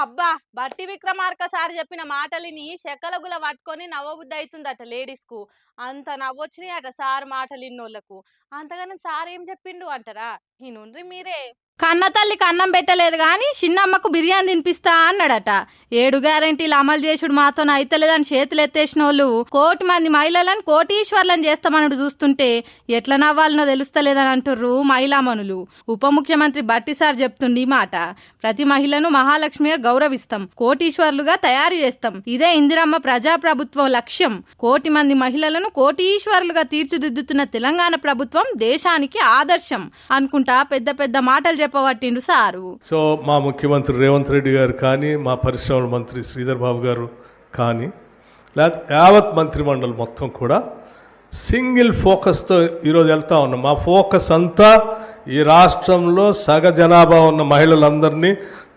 అబ్బా! బట్టి విక్రమార్క సార్ చెప్పిన మాటలిని శకలగుల పట్టుకొని నవ్వబుద్ధి అయితుందట లేడీస్‌కు. అంత నవ్వొచ్చినాయట సార్ మాటలిన్నోళ్ళకు. అంతగానం సార్ ఏం చెప్పిండు అంటారా? ఇనుండ్రి మీరే. కన్న తల్లికి అన్నం పెట్టలేదు గాని చిన్నమ్మకు బిర్యానీ తినిపిస్తా అన్నాడట. 7 గ్యారెంటీలు అమలు చేసుడు మాతోన అయితలేదని చేతులెత్తేసినోళ్ళు 1,00,00,000 మంది మహిళలను కోటీశ్వర్లను చేస్తామనుడు చూస్తుంటే ఎట్లా నవ్వాలనో తెలుస్తలేదని అంటుర్రు మహిళామణులు. ఉప ముఖ్యమంత్రి బట్టి సార్ చెప్తుండి మాట. ప్రతి మహిళను మహాలక్ష్మిగా గౌరవిస్తాం, కోటీశ్వర్లుగా తయారు చేస్తాం. ఇదే ఇందిరమ్మ ప్రజాప్రభుత్వం లక్ష్యం. 1,00,00,000 మంది మహిళలను కోటీశ్వర్లుగా తీర్చిదిద్దుతున్న తెలంగాణ ప్రభుత్వం దేశానికి ఆదర్శం అనుకుంటా పెద్ద పెద్ద మాటలు చెప్పబట్టిండు సారు. సో మా ముఖ్యమంత్రి రేవంత్ రెడ్డి గారు కానీ, మా పరిశ్రమల మంత్రి శ్రీధర్ బాబు గారు కానీ, లేకపోతే యావత్ మంత్రిమండలి మొత్తం కూడా సింగిల్ ఫోకస్తో ఈరోజు వెళ్తా ఉన్నాం. మా ఫోకస్ అంతా ఈ రాష్ట్రంలో సగ జనాభా ఉన్న మహిళలందరినీ,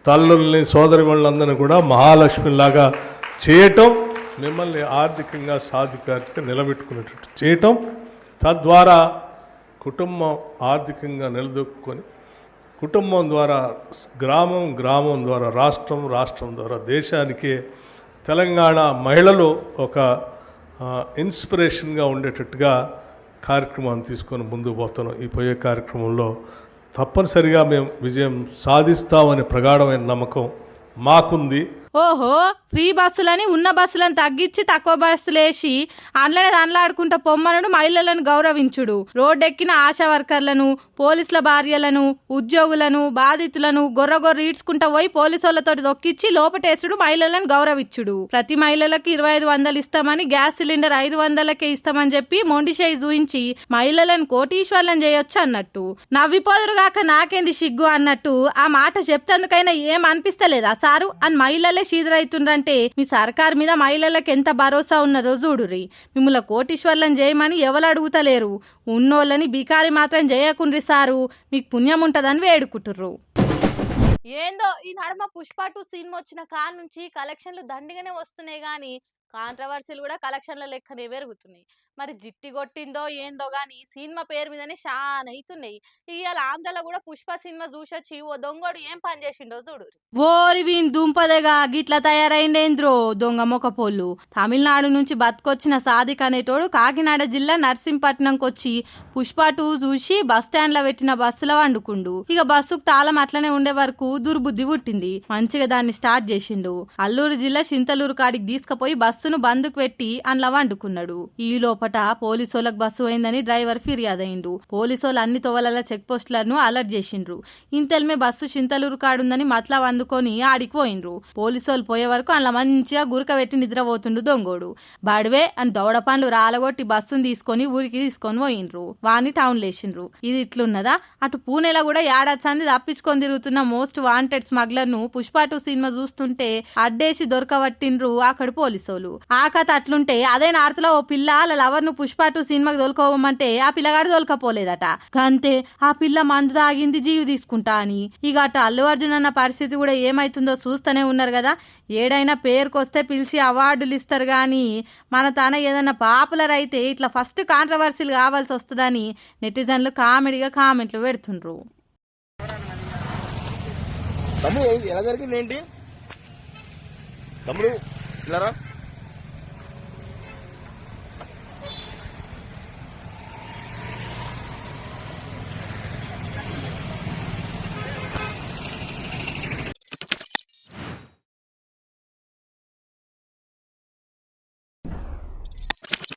తల్లుల్ని, సోదరిమణులందరినీ కూడా మహాలక్ష్మిలాగా చేయటం, మిమ్మల్ని ఆర్థికంగా సాధికారిగా నిలబెట్టుకునేటట్టు చేయటం, తద్వారా కుటుంబం ఆర్థికంగా నిలదొక్కుని కుటుంబం ద్వారా గ్రామం, గ్రామం ద్వారా రాష్ట్రం, రాష్ట్రం ద్వారా దేశానికి తెలంగాణ మహిళలు ఒక ఇన్స్పిరేషన్గా ఉండేటట్టుగా కార్యక్రమాన్ని తీసుకొని ముందుకు పోతున్నాం. ఈ పోయే కార్యక్రమంలో తప్పనిసరిగా మేము విజయం సాధిస్తామనే ప్రగాఢమైన నమ్మకం మాకుంది. ఓహో, ఫ్రీ బస్సులని ఉన్న బస్సులను తగ్గించి తక్కువ బస్సులు వేసి అందులోనే దానిలాడుకుంటా పొమ్మనుడు మహిళలను గౌరవించుడు. రోడ్డెక్కిన ఆశా వర్కర్లను, పోలీసుల భార్యలను, ఉద్యోగులను, బాధితులను గొర్రె ఈడ్చుకుంటా పోయి పోలీసులతో దొక్కిచ్చి లోపటేసుడు మహిళలను గౌరవించుడు. ప్రతి మహిళలకు 2,500 ఇస్తామని, గ్యాస్ సిలిండర్ 500కే ఇస్తామని చెప్పి మొండిషేయి చూయించి మహిళలను కోటీశ్వర్లను చేయొచ్చు అన్నట్టు. నవ్విపోదురుగాక నాకేంది సిగ్గు అన్నట్టు ఆ మాట చెప్తేందుకైనా ఏం అనిపిస్తలేదా సారు అని మహిళలే షీదరైతుండ్రంటే మీ సర్కార్ మీద మహిళలకు ఎంత భరోసా ఉన్నదో చూడుర్రి. మిమ్మల్ని కోటీశ్వర్లను చేయమని ఎవరు అడుగుతలేరు. ఉన్నోళ్ళని బికారి మాత్రం చేయకుండ్రి సారు, మీకు పుణ్యం ఉంటదని వేడుకుంటుర్రు. ఏందో ఈ నడుమ పుష్ప 2 సినిమా వచ్చిన కాడ నుంచి కలెక్షన్లు దండిగానే వస్తున్నాయి గానీ కాంట్రవర్సీలు కూడా కలెక్షన్ల లెక్కనే పెరుగుతున్నాయి. మరి జిట్టి కొట్టిందో ఏందో గానీ సినిమా పేరు మీదనే షాన్ అవుతున్నాయి. ఇవాళ ఆంధ్రలో కూడా పుష్ప సినిమా చూసొచ్చి ఓ దొంగోడు ఏం పని చేసిండో చూడు. ఓరి వీన్ దుంపదేగా గిట్లా తయారైండేంద్రో దొంగ మొకపోళ్ళు. తమిళనాడు నుంచి బతుకొచ్చిన సాదిక్ అనేటోడు కాకినాడ జిల్లా నర్సింపట్నంకి వచ్చి పుష్ప 2 చూసి బస్ స్టాండ్ లో పెట్టిన బస్సులో వండుకుండు. ఇక బస్సుకు తాళం అట్లనే ఉండే వరకు దుర్బుద్ధి పుట్టింది. మంచిగా దాన్ని స్టార్ట్ చేసిండు. అల్లూరు జిల్లా చింతలూరు కాడికి తీసుకుపోయి బస్సును బందుకు పెట్టి అందులో వండుకున్నాడు. ఈ లోపల పోలీసులకు బస్సు పోయిందని డ్రైవర్ ఫిర్యాదయిండు. పోలీసులు అన్ని తోవల చెక్ పోస్టులను అలర్ట్ చేసిండ్రు. ఇంతల్మే బస్సు చింతలూరు కాడుందని మతలా వందుకొని ఆడికి పోయిండ్రు. పోలీసులు పోయే వరకు అందులో మంచిగా గురక పెట్టి నిద్రపోతుండు దొంగోడు. బడివే అని దౌడ పండ్లు రాలగొట్టి బస్సును తీసుకొని ఊరికి తీసుకొని పోయిండ్రు. వాని టౌన్ లేచిండ్రు. ఇది ఇట్లున్నదా, అటు పూణేలో కూడా ఏడాది తప్పించుకొని తిరుగుతున్న మోస్ట్ వాంటెడ్ స్మగ్లర్ ను పుష్ప 2 సినిమా చూస్తుంటే అడ్డేసి దొరకబట్టిండ్రు అక్కడ పోలీసులు. ఆ కథ అట్లుంటే అదే నార్త్లో ఓ పిల్ల లవర్ ను పుష్ప 2 సినిమాకి దొరకపోమంటే ఆ పిల్లగాడు దొరకపోలేదట. అంతే ఆ పిల్ల మందు తాగింది జీవి తీసుకుంటా అని. ఇక అటు అల్లు అర్జున్ అన్న పరిస్థితి కూడా ఏమైతుందో చూస్తూనే ఉన్నారు కదా. ఏడైనా పేరుకొస్తే పిలిచి అవార్డులు ఇస్తారు గాని మన తన ఏదైనా పాపులర్ అయితే ఇట్లా ఫస్ట్ కాంట్రవర్సీలు కావాల్సి వస్తుందని నెటిజన్లు కామెడీగా కామెంట్లు పెడుతుండ్రు. తమ్ముడు ఎలా జరిగింది ఏంటి తమ్ముడు?